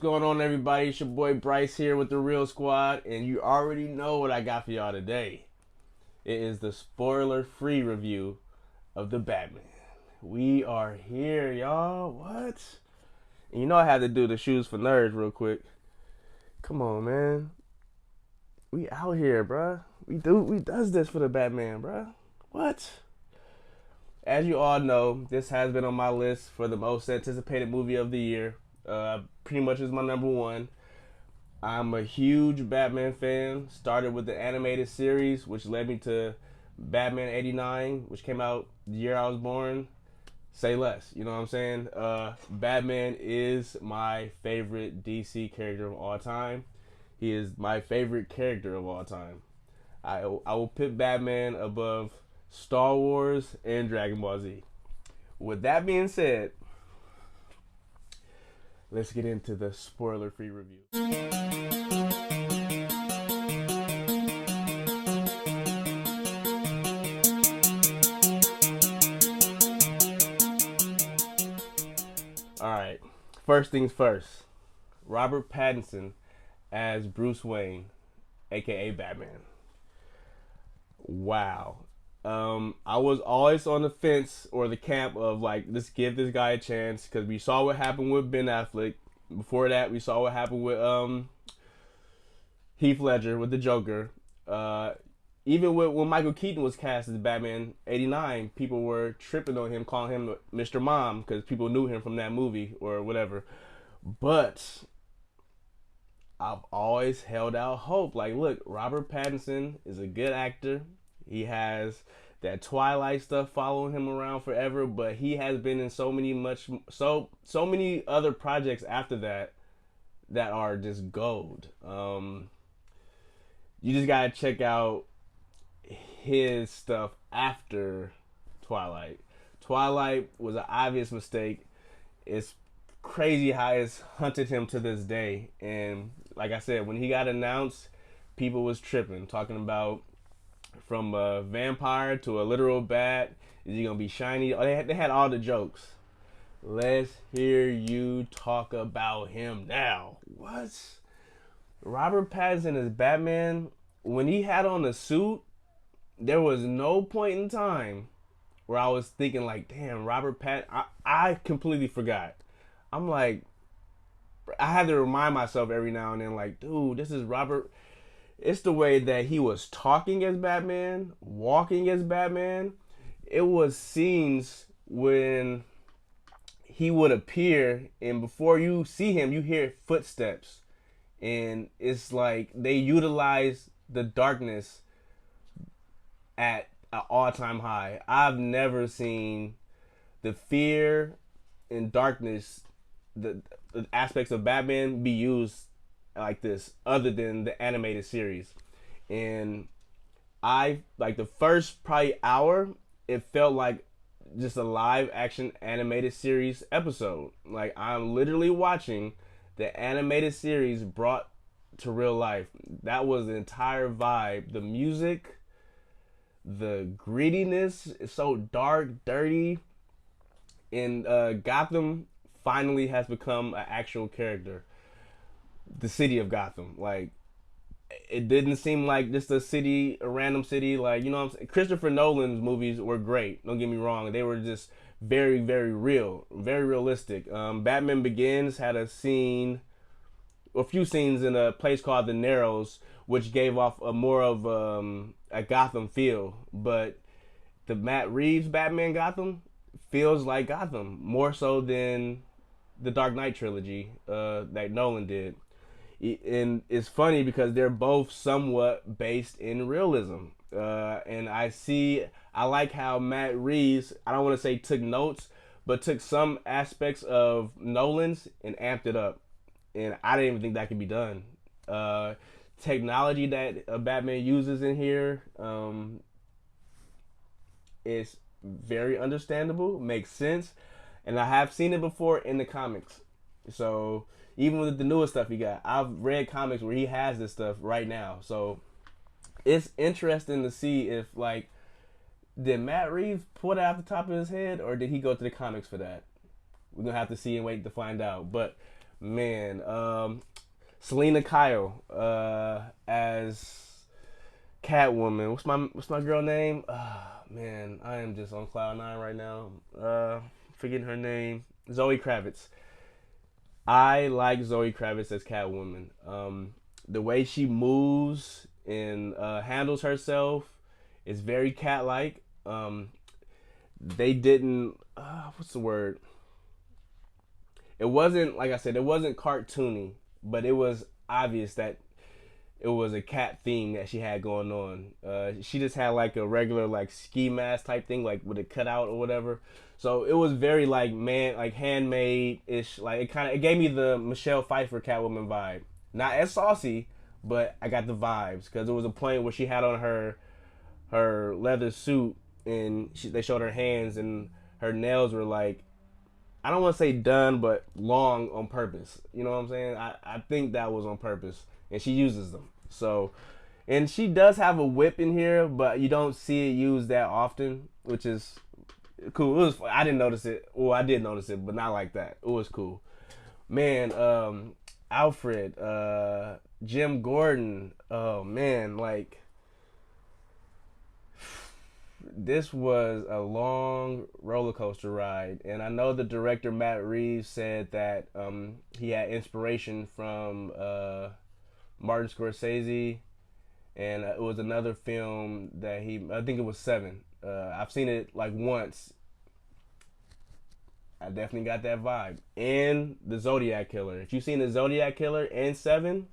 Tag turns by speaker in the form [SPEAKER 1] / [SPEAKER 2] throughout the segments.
[SPEAKER 1] going on, everybody? It's your boy Bryce here with the Real Squad, and you already know what I got for y'all today. It is the spoiler-free review of the Batman. We are here, y'all. What? And you know I had to do the shoes for nerds real quick. Come on, man. We out here, bruh. We does this for the Batman, bruh. What? As you all know, this has been on my list for the most anticipated movie of the year. Pretty much is my number one. I'm a huge Batman fan. Started with the animated series, which led me to Batman '89, which came out the year I was born. Say less, you know what I'm saying? Batman is my favorite DC character of all time. He is my favorite character of all time. I will put Batman above Star Wars and Dragon Ball Z. With that being said, let's get into the spoiler-free review. Alright, first things first. Robert Pattinson as Bruce Wayne, aka Batman. Wow. I was always on the fence or the camp of like, let's give this guy a chance, because we saw what happened with Ben Affleck. Before that, we saw what happened with Heath Ledger with the Joker. Even when Michael Keaton was cast as Batman '89, people were tripping on him, calling him Mr. Mom, because people knew him from that movie or whatever. But I've always held out hope. Like, look, Robert Pattinson is a good actor. He has that Twilight stuff following him around forever, but he has been in so many other projects after that that are just gold. You just gotta check out his stuff after Twilight. Twilight was an obvious mistake. It's crazy how it's hunted him to this day. And like I said, when he got announced, people was tripping, talking about from a vampire to a literal bat. Is he gonna be shiny? Oh, they had all the jokes. Let's hear you talk about him now. What? Robert Pattinson as Batman, when he had on the suit, there was no point in time where I was thinking like, damn, Robert I completely forgot. I'm like, I had to remind myself every now and then, like, dude, this is Robert. It's the way that he was talking as Batman, walking as Batman. It was scenes when he would appear, and before you see him, you hear footsteps. And it's like they utilize the darkness at an all-time high. I've never seen the fear and darkness, the aspects of Batman be used like this other than the animated series. And I like the first probably hour, it felt like just a live action animated series episode. Like, I'm literally watching the animated series brought to real life. That was the entire vibe. The music, the grittiness is so dark, dirty, and Gotham finally has become an actual character. The city of Gotham, like, it didn't seem like just a random city. Like, you know what I'm saying? Christopher Nolan's movies were great. Don't get me wrong. They were just very, very real, very realistic. Batman Begins had a few scenes in a place called the Narrows, which gave off a more of a Gotham feel. But the Matt Reeves Batman Gotham feels like Gotham more so than the Dark Knight trilogy that Nolan did. And it's funny because they're both somewhat based in realism. And I like how Matt Reeves, I don't want to say took notes, but took some aspects of Nolan's and amped it up. And I didn't even think that could be done. Technology that Batman uses in here is very understandable, makes sense. And I have seen it before in the comics. So even with the newest stuff he got, I've read comics where he has this stuff right now. So it's interesting to see if, like, did Matt Reeves pull that off the top of his head, or did he go to the comics for that? We're gonna have to see and wait to find out. But Man, Selena Kyle as Catwoman. What's my girl name? Man, I am just on cloud nine right now. Forgetting her name. Zoe Kravitz. I like Zoe Kravitz as Catwoman. The way she moves and handles herself is very cat-like. They didn't. What's the word? It wasn't, like I said, it wasn't cartoony, but it was obvious that it was a cat theme that she had going on. She just had like a regular like ski mask type thing, like with it cut out or whatever. So it was very like like handmade ish. Like it gave me the Michelle Pfeiffer Catwoman vibe. Not as saucy, but I got the vibes because there was a point where she had on her leather suit and they showed her hands and her nails were like, I don't want to say done, but long on purpose. You know what I'm saying? I think that was on purpose, and she uses them. So, and she does have a whip in here, but you don't see it used that often, which is cool. It was. I didn't notice it. Well, I did notice it, but not like that. It was cool. Man, Alfred, Jim Gordon. Oh man, like this was a long roller coaster ride, and I know the director Matt Reeves said that he had inspiration from Martin Scorsese, and it was another film that I think it was Seven. I've seen it like once. I definitely got that vibe. And the Zodiac Killer. If you've seen the Zodiac Killer and Seven,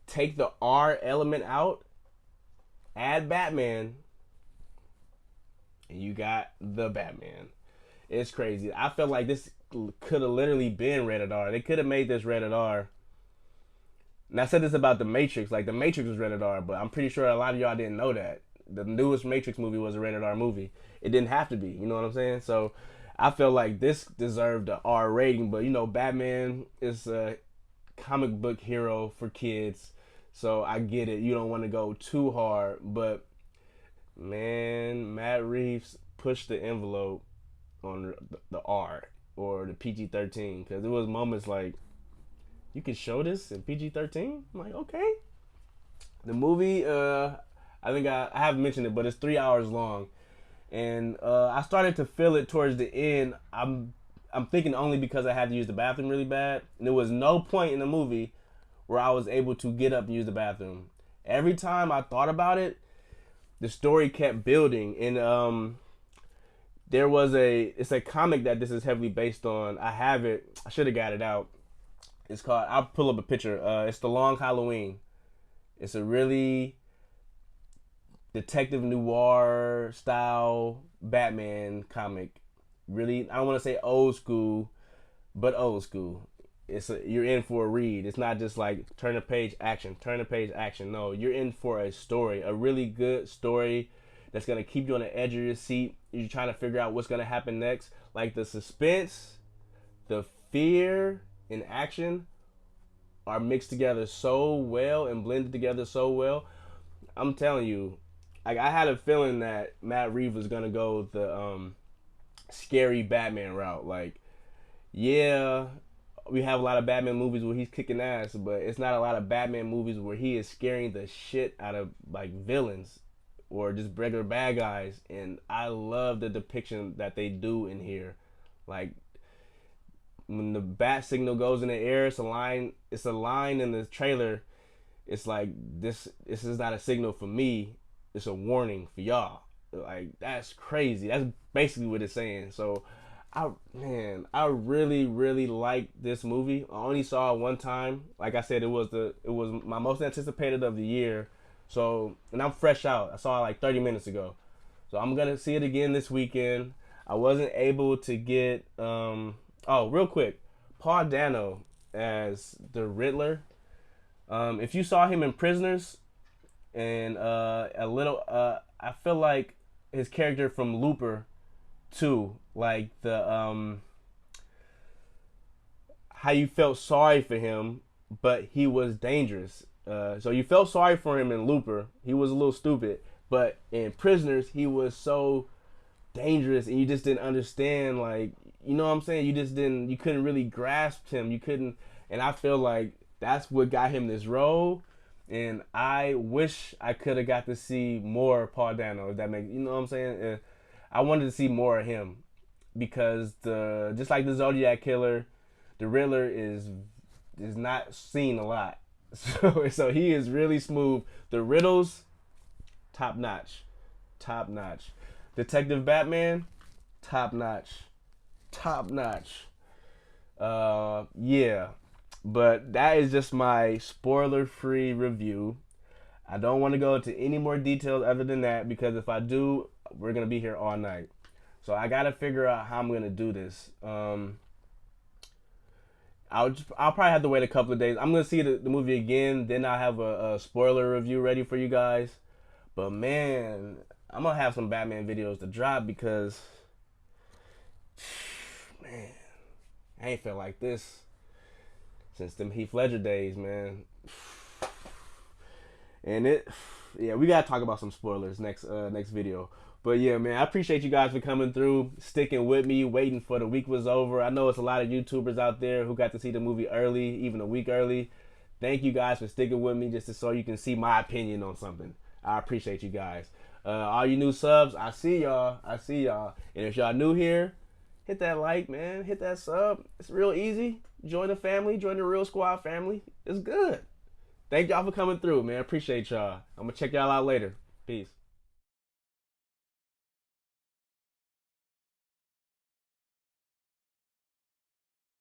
[SPEAKER 1] take the R element out, add Batman, and you got the Batman. It's crazy. I felt like this could have literally been rated R. They could have made this rated R. And I said this about The Matrix. Like, The Matrix was rated R, but I'm pretty sure a lot of y'all didn't know that. The newest Matrix movie was a rated R movie. It didn't have to be. You know what I'm saying? So I feel like this deserved an R rating. But, you know, Batman is a comic book hero for kids. So I get it. You don't want to go too hard. But, man, Matt Reeves pushed the envelope on the R or the PG-13. Because there was moments like, you can show this in PG-13? I'm like, okay. The movie, I think I haven't mentioned it, but it's 3 hours long. And I started to feel it towards the end. I'm thinking only because I had to use the bathroom really bad. And there was no point in the movie where I was able to get up and use the bathroom. Every time I thought about it, the story kept building. And it's a comic that this is heavily based on. I have it. I should have got it out. It's called, I'll pull up a picture. It's The Long Halloween. It's a really detective noir style Batman comic. Really, I don't want to say old school, but old school. You're in for a read. It's not just like turn the page, action, turn the page, action. No, you're in for a story, a really good story that's gonna keep you on the edge of your seat. You're trying to figure out what's gonna happen next. Like the suspense, the fear, and action are mixed together so well and blended together so well. I'm telling you, like I had a feeling that Matt Reeves was gonna go the scary Batman route. Like, yeah, we have a lot of Batman movies where he's kicking ass, but it's not a lot of Batman movies where he is scaring the shit out of like villains or just regular bad guys. And I love the depiction that they do in here. Like when the bat signal goes in the air, it's a line. It's a line in the trailer. It's like this is not a signal for me. It's a warning for y'all. Like that's crazy. That's basically what it's saying. So, I really really liked this movie. I only saw it one time. Like I said, it was my most anticipated of the year. So, and I'm fresh out. I saw it like 30 minutes ago. So I'm gonna see it again this weekend. I wasn't able to get real quick, Paul Dano as the Riddler. If you saw him in Prisoners, and I feel like his character from Looper, too, like the how you felt sorry for him, but he was dangerous. So you felt sorry for him in Looper. He was a little stupid, but in Prisoners, he was so dangerous, and you just didn't understand like you know what I'm saying? You couldn't really grasp him. You couldn't, and I feel like that's what got him this role. And I wish I could have got to see more Paul Dano. If that makes, you know what I'm saying? I wanted to see more of him because just like the Zodiac Killer, the Riddler is not seen a lot. So he is really smooth. The riddles, top notch, top notch. Detective Batman, top notch, top notch. Yeah, but that is just my spoiler-free review. I don't want to go into any more details other than that because if I do, we're gonna be here all night. So I gotta figure out how I'm gonna do this. I'll probably have to wait a couple of days. I'm gonna see the movie again, then I'll have a spoiler review ready for you guys. But man, I'm gonna have some Batman videos to drop because man, I ain't felt like this since them Heath Ledger days, man. And yeah, we gotta talk about some spoilers next video. But yeah, man, I appreciate you guys for coming through, sticking with me, waiting for the week was over. I know it's a lot of YouTubers out there who got to see the movie early, even a week early. Thank you guys for sticking with me just so you can see my opinion on something. I appreciate you guys. All you new subs, I see y'all. I see y'all. And if y'all new here, hit that like, man. Hit that sub. It's real easy. Join the family. Join the Real Squad family. It's good. Thank y'all for coming through, man. Appreciate y'all. I'm going to check y'all out later. Peace.